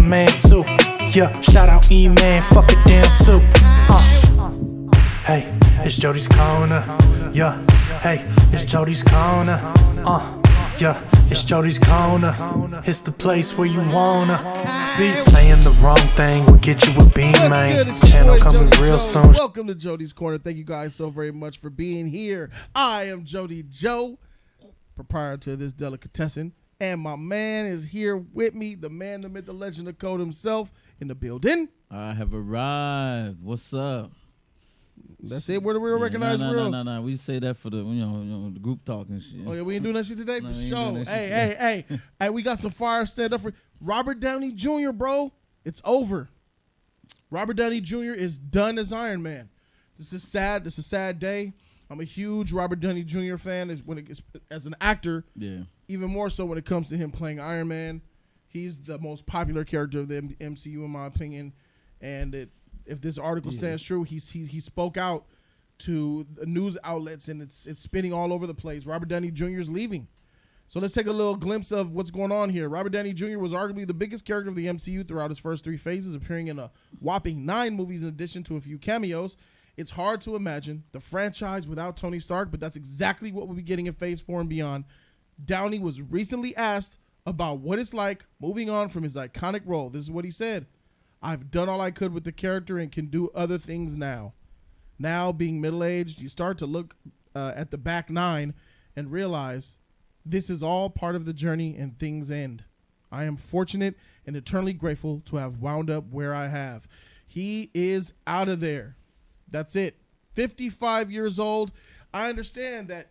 man too. Yeah, shout out E-Man, fuck a damn too. Hey, it's Jody's corner. Yeah, hey, it's Jody's corner. Yeah, it's Jody's corner. It's the place where you wanna be. Saying the wrong thing will get you a beam, man. Channel coming real soon. Welcome to Jody's Corner. Thank you guys so very much for being here. I am Jody Joe, proprietor of this delicatessen, and my man is here with me, the man, the myth, the legend, the code himself in the building. I have arrived. What's up? That's it. Where do we recognize real? No. We say that for the the group talk and shit. Oh yeah, we ain't doing that shit today for sure. Hey. Hey, we got some fire set up for Robert Downey Jr. Bro, it's over. Robert Downey Jr. is done as Iron Man. This is sad. This is a sad day. I'm a huge Robert Downey Jr. fan. As an actor, yeah. Even more so when it comes to him playing Iron Man. He's the most popular character of the MCU in my opinion, and if this article stands true, he spoke out to the news outlets, and it's spinning all over the place. Robert Downey Jr. is leaving. So let's take a little glimpse of what's going on here. Robert Downey Jr. was arguably the biggest character of the MCU throughout his first 3 phases, appearing in a whopping 9 movies in addition to a few cameos. It's hard to imagine the franchise without Tony Stark, but that's exactly what we'll be getting in Phase 4 and beyond. Downey was recently asked about what it's like moving on from his iconic role. This is what he said. I've done all I could with the character and can do other things now. Now, being middle-aged, you start to look at the back 9 and realize this is all part of the journey and things end. I am fortunate and eternally grateful to have wound up where I have. He is out of there. That's it. 55 years old. I understand that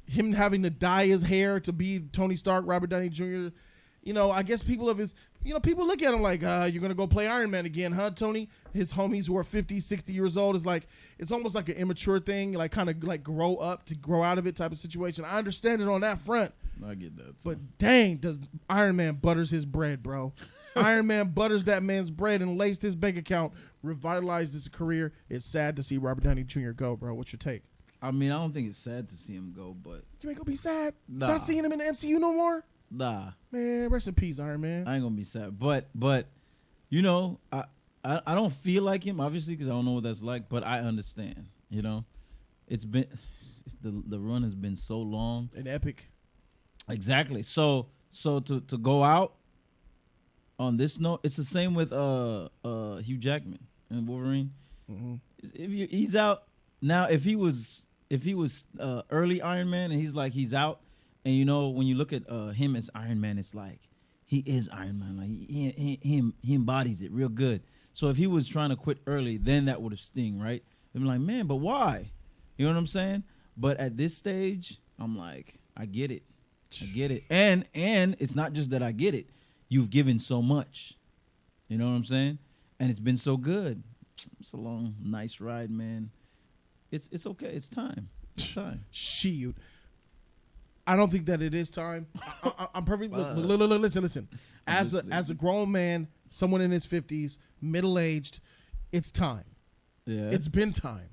him having to dye his hair to be Tony Stark, Robert Downey Jr., I guess people look at him like, you're going to go play Iron Man again, huh, Tony? His homies who are 50, 60 years old, it's almost like an immature thing, like kind of like grow out of it type of situation. I understand it on that front. I get that too. But dang, does Iron Man butters his bread, bro. Iron Man butters that man's bread and laced his bank account, revitalized his career. It's sad to see Robert Downey Jr. go, bro. What's your take? I mean, I don't think it's sad to see him go, but... You ain't gonna be sad? Nah. Not seeing him in the MCU no more? Nah. Man, rest in peace, Iron Man. I ain't gonna be sad. But I don't feel like him, obviously, because I don't know what that's like, but I understand, It's been... The run has been so long. And epic. Exactly. So to go out on this note, it's the same with Hugh Jackman and Wolverine. Mm-hmm. If he's out now, if he was early Iron Man and he's out, and when you look at him as Iron Man, it's like he is Iron Man, like he embodies it real good. So if he was trying to quit early, then that would have sting, right? I'm like, man, but why? You know what I'm saying? But at this stage, I'm like, I get it. And it's not just that I get it. You've given so much. You know what I'm saying? And it's been so good. It's a long, nice ride, man. It's okay. It's time. Shoot. I don't think that it is time. I'm perfectly... Listen. As a grown man, someone in his 50s, middle-aged, it's time. Yeah. It's been time.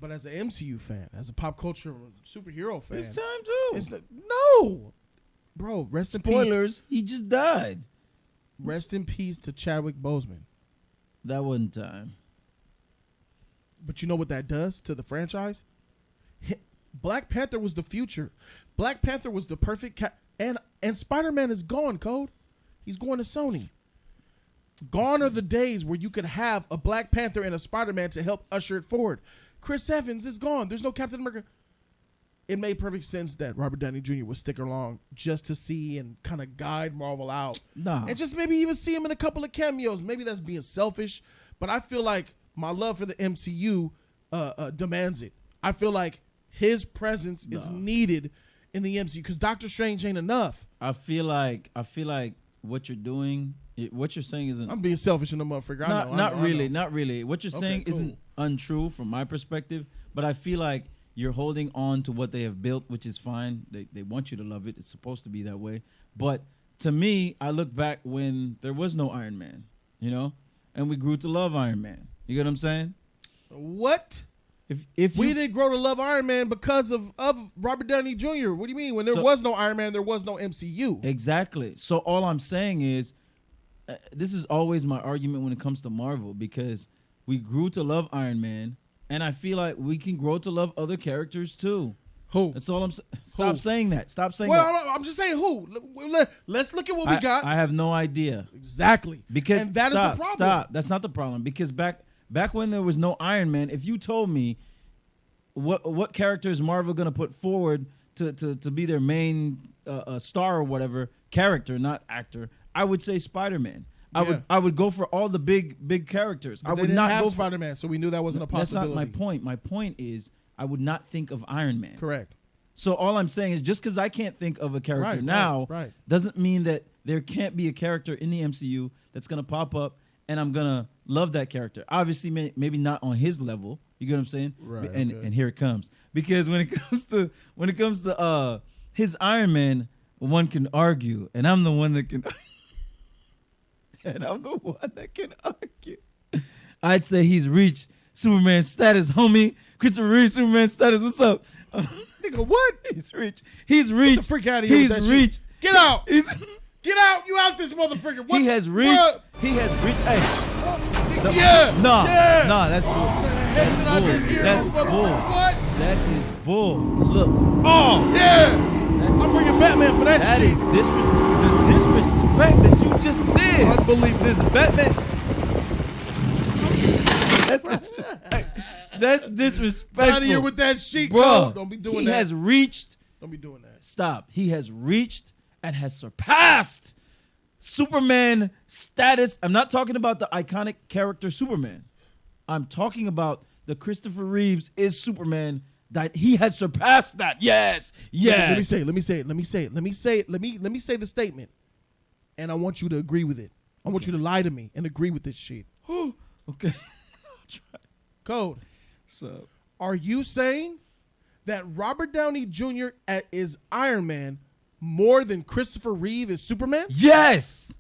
But as an MCU fan, as a pop culture superhero fan... It's time, too. It's no! Bro, rest in peace. Spoilers, he just died. Rest in peace to Chadwick Boseman. That wasn't time. But you know what that does to the franchise? Black Panther was the future. Black Panther was the perfect and Spider-Man is gone, Code. He's going to Sony. Gone are the days where you could have a Black Panther and a Spider-Man to help usher it forward. Chris Evans is gone. There's no Captain America. It made perfect sense that Robert Downey Jr. would stick along just to see and kind of guide Marvel out. Nah. And just maybe even see him in a couple of cameos. Maybe that's being selfish, but I feel like my love for the MCU demands it. I feel like his presence is needed in the MCU because Doctor Strange ain't enough. I feel like what you're doing, what you're saying isn't... I'm being selfish in the motherfucker. Not really. What you're saying isn't untrue from my perspective, but I feel like you're holding on to what they have built, which is fine. They want you to love it. It's supposed to be that way. But to me, I look back when there was no Iron Man, and we grew to love Iron Man. You get what I'm saying? What? If we didn't grow to love Iron Man because of Robert Downey Jr. What do you mean? When there was no Iron Man, there was no MCU. Exactly. So all I'm saying is this is always my argument when it comes to Marvel, because we grew to love Iron Man, and I feel like we can grow to love other characters too. Who? That's all I'm saying. Stop saying that. Stop saying Well, that. I'm just saying who. Let's look at what we got. I have no idea. Exactly. Because and that is the problem. Stop. That's not the problem. Because back when there was no Iron Man, if you told me what character is Marvel gonna put forward to be their main star or whatever character, not actor, I would say Spider-Man. I would go for all the big characters. But I they would didn't not have go Spider-Man, so we knew that wasn't a That's possibility. not my point. My point is I would not think of Iron Man. Correct. So all I'm saying is just because I can't think of a character Right. doesn't mean that there can't be a character in the MCU that's gonna pop up and I'm gonna love that character. Obviously, maybe not on his level. You get what I'm saying? Right. And here it comes. Because when it comes to his Iron Man, one can argue, and I'm the one that can. And I'm the one that can argue. I'd say he's reached Superman status, homie. Christopher Reeve, Superman status. What's up? Nigga, what? He's reached. He's reached. Get the freak out of here. He's with that reached. Shit. Get out. He's, Get out. You out this motherfucker. What? he has reached. What? He has reached. Hey. Yeah. Nah. Yeah. Nah. That's bull. That's bull. What? That is bull. Look. Oh. Yeah. I'm bringing Batman for that That shit. is the disrespect that you just did. Unbelievable. This Batman. That's disrespectful. Out of here with that sheet, bro. Don't be doing he that. He has reached. Don't be doing that. Stop. He has reached and has surpassed Superman status. I'm not talking about the iconic character Superman. I'm talking about the Christopher Reeves is Superman. He has surpassed that. Yes. Yes. Let me say the statement. And I want you to agree with it. I want you to lie to me and agree with this shit. Okay. Code. So, are you saying that Robert Downey Jr. is Iron Man more than Christopher Reeve is Superman? yes.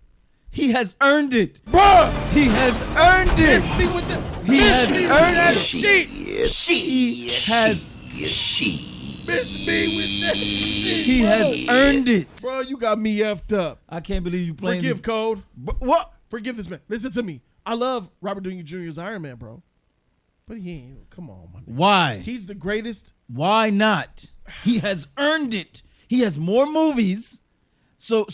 He has earned it. Bruh! He has earned it. Miss me with that. He has earned that it. shit. He has. Miss me with that. He has earned it. Bro, you got me effed up. I can't believe you playing Forgive this. Code. What? Forgive this man. Listen to me. I love Robert Downey Jr.'s Iron Man, bro. But he ain't. Come on, my nigga. Why? He's the greatest. Why not? He has earned it. He has more movies. So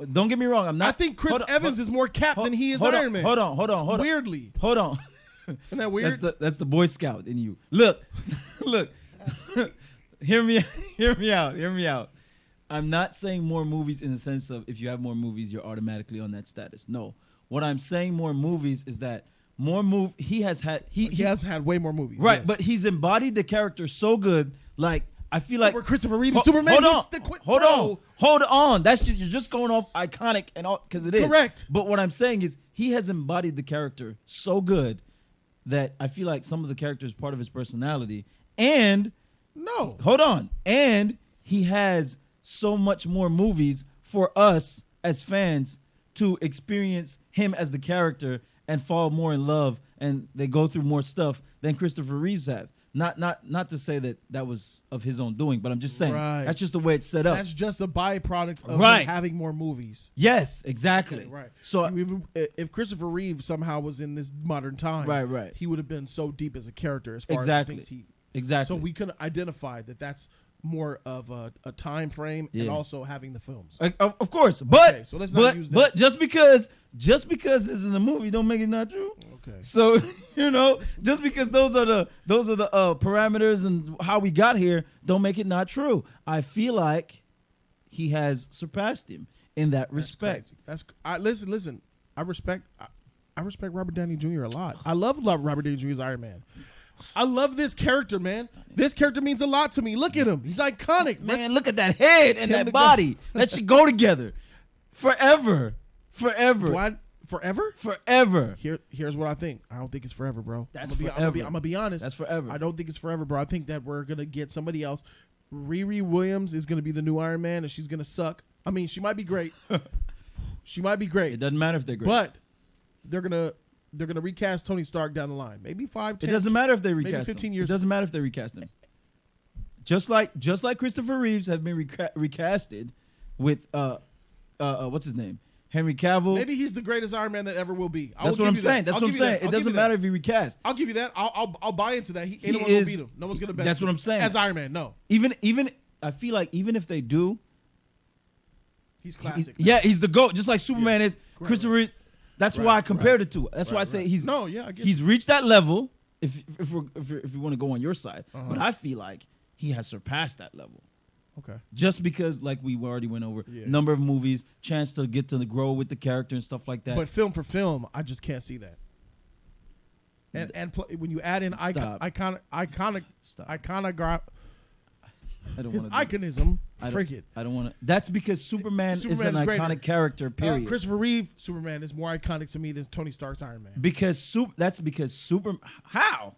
don't get me wrong. I'm not. I think Chris Evans is more Cap than he is Iron Man. Hold on. Weirdly. Hold on. Isn't that weird? That's the Boy Scout in you. Look. Hear me out. I'm not saying more movies in the sense of if you have more movies, you're automatically on that status. No. What I'm saying more movies is that he has had way more movies. Right, yes. but he's embodied the character so good. Like I feel like over Christopher Reeve and Superman. Hold on. That's just, you're just going off iconic and all because it is correct. But what I'm saying is he has embodied the character so good that I feel like some of the character is part of his personality. And and he has so much more movies for us as fans to experience him as the character and fall more in love, and they go through more stuff than Christopher Reeves have. Not to say that was of his own doing, but I'm just saying that's just the way it's set up. That's just a byproduct of him having more movies. Yes, exactly. Okay, right. So if Christopher Reeve somehow was in this modern time, right, he would have been so deep as a character as far exactly. as things Exactly. So we could identify that that's more of a time frame and also having the films. Of course, but okay, so let's not use that. But just because this is a movie, don't make it not true. Okay. So just because those are the parameters and how we got here, don't make it not true. I feel like he has surpassed him in that respect. Listen. I respect Robert Downey Jr. a lot. I love Robert Downey Jr.'s Iron Man. I love this character, man. This character means a lot to me. Look at him. He's iconic. Man, look at that head and that body. That should go together. Forever. Forever? Forever. Here's what I think. I don't think it's forever, bro. That's forever. I'm going to be honest. That's forever. I don't think it's forever, bro. I think that we're going to get somebody else. Riri Williams is going to be the new Iron Man, and she's going to suck. I mean, she might be great. It doesn't matter if they're great. But they're going to recast Tony Stark down the line. Maybe 5, 10. It doesn't matter if they recast maybe 15 him. years. It doesn't matter if they recast him. Just like Christopher Reeves has been recasted with what's his name? Henry Cavill. Maybe he's the greatest Iron Man that ever will be. That's what I'm saying. That's what I'm saying. It doesn't matter if he recast. I'll give you that. I'll buy into that. Ain't no one gonna beat him. No one's gonna bet. That's what I'm saying. As Iron Man, no. Even I feel like even if they do, he's classic. He's the GOAT, just like Superman is. Right, Christopher. right. That's why I compared it to it. That's why I say he's he's reached that level. If we want to go on your side, but I feel like he has surpassed that level. Okay. Just because, like we already went over, number of movies, chance to get to grow with the character and stuff like that. But film for film, I just can't see that. When you add in iconic, his iconism, forget. I don't want to. That's because Superman is an iconic character. Period. Christopher Reeve Superman is more iconic to me than Tony Stark's Iron Man. That's because How?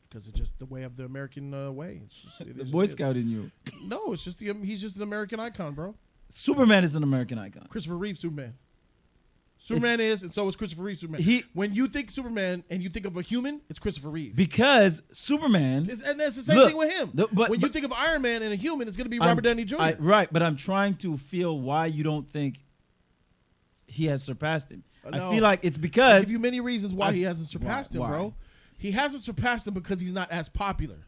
Because it's just the way of the American way. It's just, the Boy Scout in you. No, it's just he's just an American icon, bro. Superman is an American icon. Christopher Reeve Superman. Superman is, and so is Christopher Reeve Superman. When you think Superman and you think of a human, it's Christopher Reeve. Because Superman, and that's the same thing with him. When you think of Iron Man and a human, it's going to be Robert Downey Jr. Right, but I'm trying to feel why you don't think he has surpassed him. No. I feel like it's because I'll give you many reasons why he hasn't surpassed him, bro. He hasn't surpassed him because he's not as popular.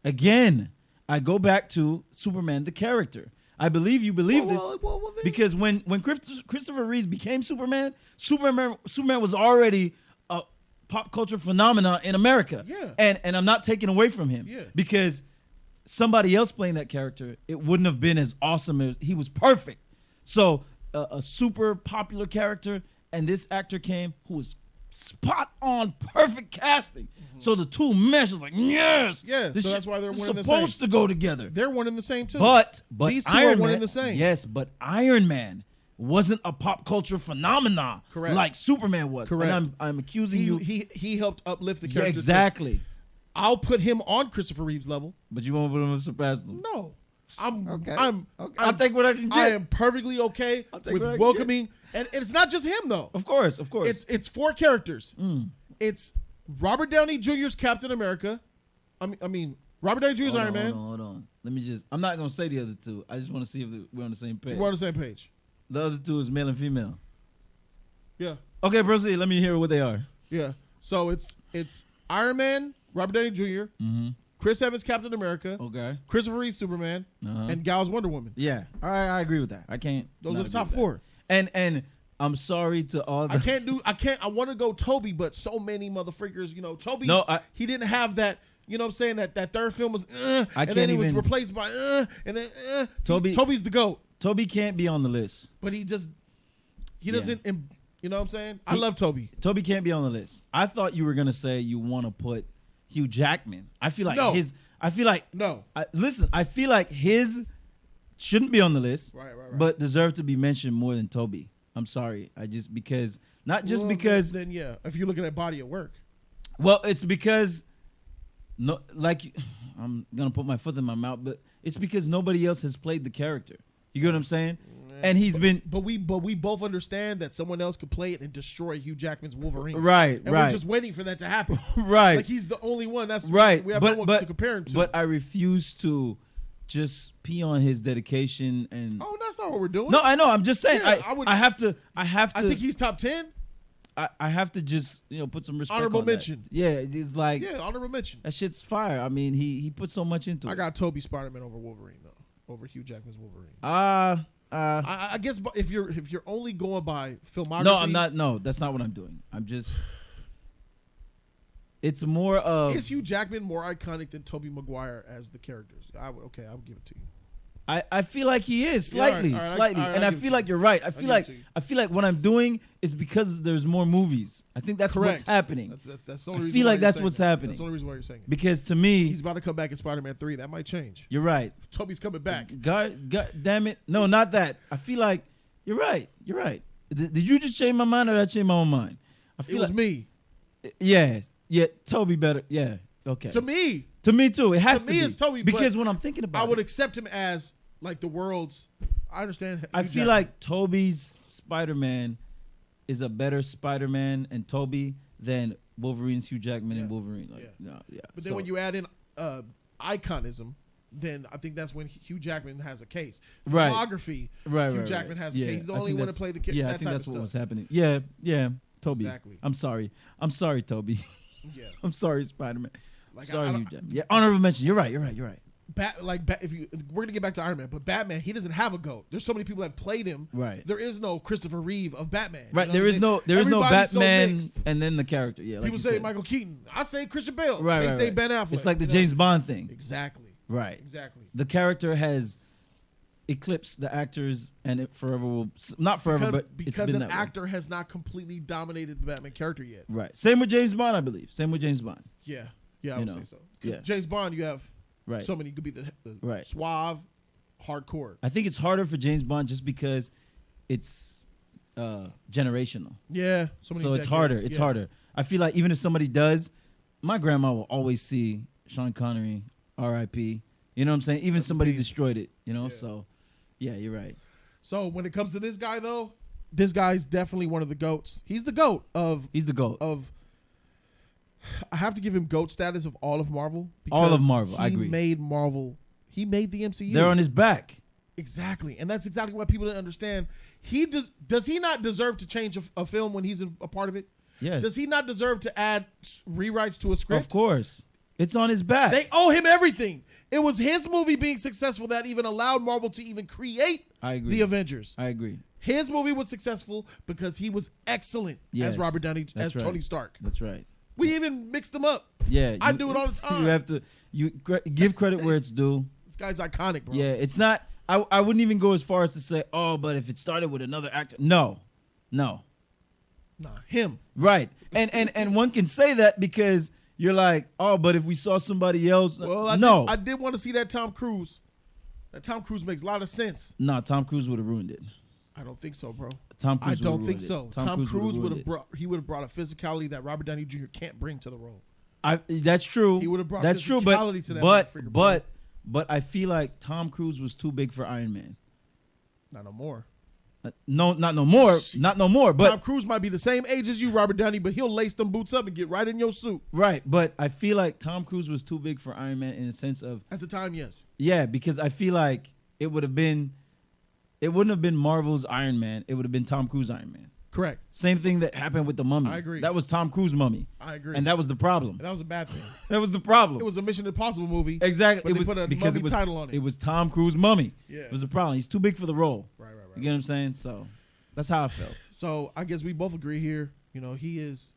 Again, I go back to Superman the character. I believe you believe this because when Christopher Reeve became Superman was already a pop culture phenomenon in America. Yeah. And I'm not taking away from him. Yeah. Because somebody else playing that character, it wouldn't have been as awesome as he was perfect. So a super popular character, and this actor came who was spot on, perfect casting. So the two meshes like yes, so that's why they're one and the same. Supposed to go together. They're one and the same too. But these two Iron are one Man, and the same. Yes, but Iron Man wasn't a pop culture phenomenon like Superman was. Correct. And I'm accusing you. He helped uplift the character. Exactly. Too. I'll put him on Christopher Reeve's level. But you won't put him surpass them. No. I'll take what I can get. I am perfectly okay with welcoming, and it's not just him though. Of course. It's four characters. It's Robert Downey Jr.'s Captain America. I mean Robert Downey Jr.'s Iron Man. Hold on. Let me just. I'm not gonna say the other two. I just want to see if we're on the same page. We're on the same page. The other two is male and female. Yeah. Okay, proceed. Let me hear what they are. Yeah. So it's Iron Man, Robert Downey Jr., Chris Evans, Captain America, Christopher Reeve, Superman, and Gal's Wonder Woman. Yeah, I agree with that. I can't. Those are the top four. And I'm sorry to all. I want to go Toby, but so many motherfuckers. You know, Toby. No, he didn't have that. You know what I'm saying? That third film was. And then he was replaced by. And then. Toby's the GOAT. Toby can't be on the list. But he doesn't. You know what I'm saying? I love Toby. Toby can't be on the list. I thought you were gonna say you want to put Hugh Jackman. I feel like his. I feel like no. Listen, I feel like his shouldn't be on the list. Right. But deserve to be mentioned more than Toby. I'm sorry. Because then yeah. If you're looking at body of work. Well, it's because I'm gonna put my foot in my mouth, but it's because nobody else has played the character. You get what I'm saying? And but we both understand that someone else could play it and destroy Hugh Jackman's Wolverine. Right. We're just waiting for that to happen. Right. Like he's the only one. That's right. We have no one to compare him to. But I refuse to just pee on his dedication and. Oh, that's not what we're doing. No, I know. I'm just saying. Yeah, I have to. I think he's top 10. I have to just put some respect. Honorable on mention. That. Yeah, it's like honorable mention. That shit's fire. I mean, he put so much into it. I got Toby Spider-Man over Wolverine though, over Hugh Jackman's Wolverine. I guess if you're only going by filmography. No, I'm not. No, that's not what I'm doing. I'm just. It's more of. Is Hugh Jackman more iconic than Tobey Maguire as the characters? I would give it to you. I feel like he is slightly, and I feel like you're right. I feel like what I'm doing is because there's more movies. I think that's what's happening. That's the only reason. I feel like that's what's happening. That's the only reason why you're saying it. Because to me, he's about to come back in Spider-Man 3. That might change. You're right. Toby's coming back. God damn it! No, not that. I feel like you're right. You're right. Did you just change my mind, or did I change my own mind? I feel it was me. Yeah. Toby better. Yeah. Okay. To me too. It has to be. It's Toby because when I'm thinking about, I would accept him as. Like the world's, I understand. I feel like Toby's Spider-Man is a better Spider-Man and Toby than Wolverine's Hugh Jackman and Wolverine. But then when you add in iconism, then I think that's when Hugh Jackman has a case. Right. Filmography, Right. Hugh Jackman has a case. He's the I only think one to that's- play the kid. Yeah, that I think type that's of what stuff. was happening. Yeah. Toby. Exactly. I'm sorry, Toby. Yeah. I'm sorry, Spider-Man. Like, Sorry, I Hugh Jackman. Yeah, honorable mention. You're right. We're gonna get back to Iron Man, but Batman, he doesn't have a GOAT. There's so many people that played him. Right. There is no Christopher Reeve of Batman. Right. You know There what is I'm no saying? Everybody's so Batman mixed. and then the character. Yeah. Like People you say said. Michael Keaton. I say Christian Bale. Right. They right, say right. Ben Affleck. It's like the You know? James Bond thing. Exactly. Right. Exactly. The character has eclipsed the actors, and it forever will. Not forever, but it's because been an that way. actor has not completely dominated the Batman character yet. Right. Same with James Bond, I believe. Same with James Bond. Yeah. Yeah, I You would know. say so. 'Cause Yeah. James Bond, you have Right. so many. You could be the Right. suave, hardcore. I think it's harder for James Bond just because it's generational. Yeah. So So it's harder. It's harder. I feel like even if somebody does, my grandma will always see Sean Connery, R.I.P. You know what I'm saying? Even That's somebody amazing. destroyed it. You know. Yeah. So, yeah, you're right. So when it comes to this guy, though, this guy's definitely one of the GOATs. He's the GOAT of He's the GOAT. I have to give him GOAT status of all of Marvel. All of because Marvel, I agree. He made Marvel. He made the MCU. They're on his back. Exactly, and that's exactly what people didn't understand. Does he not deserve to change a film when he's a part of it? Yes. Does he not deserve to add rewrites to a script? Of course. It's on his back. They owe him everything. It was his movie being successful that even allowed Marvel to even create I agree. the Avengers. I agree. His movie was successful because he was excellent Yes, as Robert Downey, that's as right. Tony Stark. That's right. We even mixed them up. Yeah. I do it all the time. You have to give credit where it's due. This guy's iconic, bro. Yeah, it's not. I wouldn't even go as far as to say, oh, but if it started with another actor, no. Nah, him. Right. And one can say that because you're like, oh, but if we saw somebody else, Well, I did want to see that Tom Cruise. That Tom Cruise makes a lot of sense. No, Tom Cruise would have ruined it. I don't think so, bro. Tom I Cruise don't would've think ruined so. it. Tom Cruise would ruined have brought a physicality that Robert Downey Jr. can't bring to the role. That's true. He would have brought That's true, physicality to that motherfucker, bro. but I feel like Tom Cruise was too big for Iron Man. Not no more. No, not no more. Not no more. But Tom Cruise might be the same age as you, Robert Downey, but he'll lace them boots up and get right in your suit. right. But I feel like Tom Cruise was too big for Iron Man in the sense of At the time, yes. yeah, because I feel like it wouldn't have been Marvel's Iron Man. It would have been Tom Cruise Iron Man. Correct. Same thing that happened with the Mummy. I agree. That was Tom Cruise Mummy. I agree. And that was the problem. And that was a bad thing. That was the problem. It was a Mission Impossible movie. exactly. But It they was put a because Mummy it was title on it. It was Tom Cruise Mummy. Yeah. It was a problem. He's too big for the role. Right. You get what I'm saying? So that's how I felt. So I guess we both agree here. You know, he is.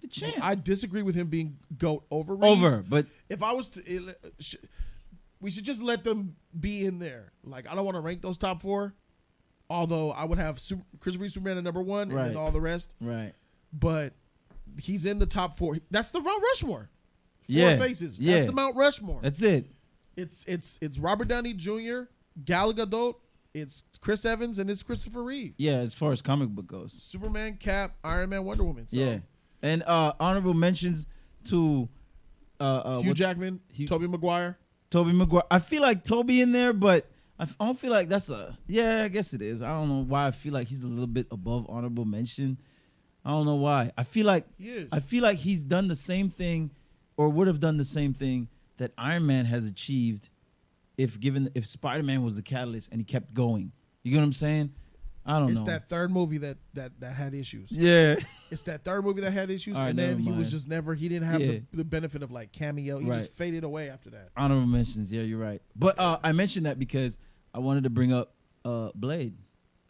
The champ. I disagree with him being GOAT over Reeves. Over, but If I was to, we should just let them be in there. Like, I don't want to rank those top four. Although I would have Christopher Reeve Superman at number one, and Right. then all the rest. right. But he's in the top four. That's the Mount Rushmore. Four Yeah. faces. Yeah. That's the Mount Rushmore. That's it. It's Robert Downey Jr., Gal Gadot, it's Chris Evans, and it's Christopher Reeve. Yeah, as far as comic book goes. Superman, Cap, Iron Man, Wonder Woman. So, Yeah. And honorable mentions to Hugh Jackman, Tobey Maguire. Tobey Maguire. I feel like Tobey in there, but I don't feel like that's yeah, I guess it is. I don't know why I feel like he's a little bit above honorable mention. I don't know why. I feel like He is. I feel like he's done the same thing or would have done the same thing that Iron Man has achieved if Spider-Man was the catalyst and he kept going. You get what I'm saying? I don't know. It's that third movie that had issues. Yeah. It's that third movie that had issues, All right, and then never he was mind. just never. He didn't have Yeah. the benefit of like cameo. He Right. just faded away after that. Honorable mentions. Yeah, you're right. But I mentioned that because I wanted to bring up Blade.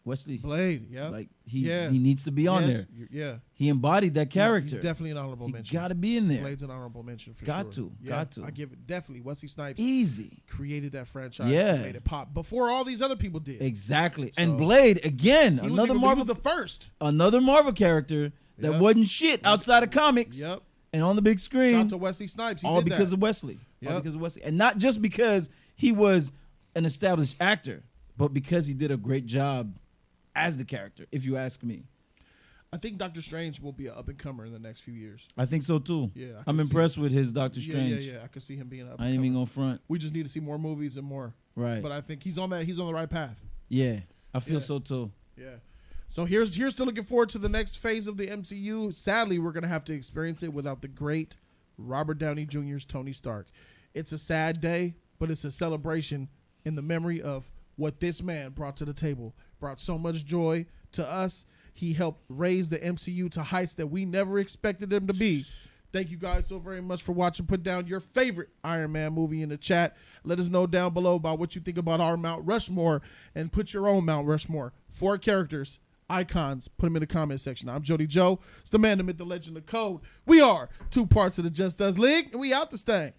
Wesley. Blade, yeah, Like he Yeah. needs to be on Yes, there. Yeah, He embodied that character. He's definitely an honorable He mention. got to be in there. Blade's an honorable mention for Got sure. to, Yeah, got to. I give it definitely. Wesley Snipes Easy. created that franchise. Yeah. And made it pop before all these other people did. Exactly. So- And Blade again, He another was Marvel, the first. another Marvel character that Yep. wasn't shit outside of comics Yep. and on the big Shout screen. out to Wesley Snipes. He all did because that. of Wesley. All Yep. because of Wesley, and not just because he was an established actor, but because he did a great job as the character. If you ask me, I think Doctor Strange will be an up and comer in the next few years. I think so too. Yeah, I I'm can see impressed with his Doctor Yeah, Strange. yeah. I could see him being an up. I and ain't even comer. gonna front. We just need to see more movies and more. Right. But I think he's on the right path. Yeah, I feel Yeah. so too. Yeah. So here's to looking forward to the next phase of the MCU. Sadly, we're gonna have to experience it without the great Robert Downey Jr.'s Tony Stark. It's a sad day, but it's a celebration in the memory of what this man brought to the table. Brought so much joy to us. He helped raise the MCU to heights that we never expected them to be. Thank you guys so very much for watching. Put down your favorite Iron Man movie in the chat. Let us know down below about what you think about our Mount Rushmore, and put your own Mount Rushmore. 4 characters, icons. Put them in the comment section. I'm Jody Joe. It's the man, the myth, the legend, the code. We are 2 parts of the Just Us League, and we out this thing.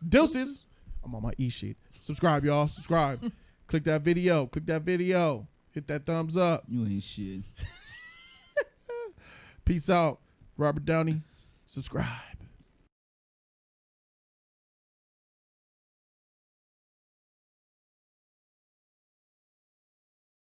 Deuces. I'm on my E-sheet. Subscribe, y'all. Subscribe. Click that video. Click that video. Hit that thumbs up. You ain't shit. Peace out. Robert Downey. Subscribe.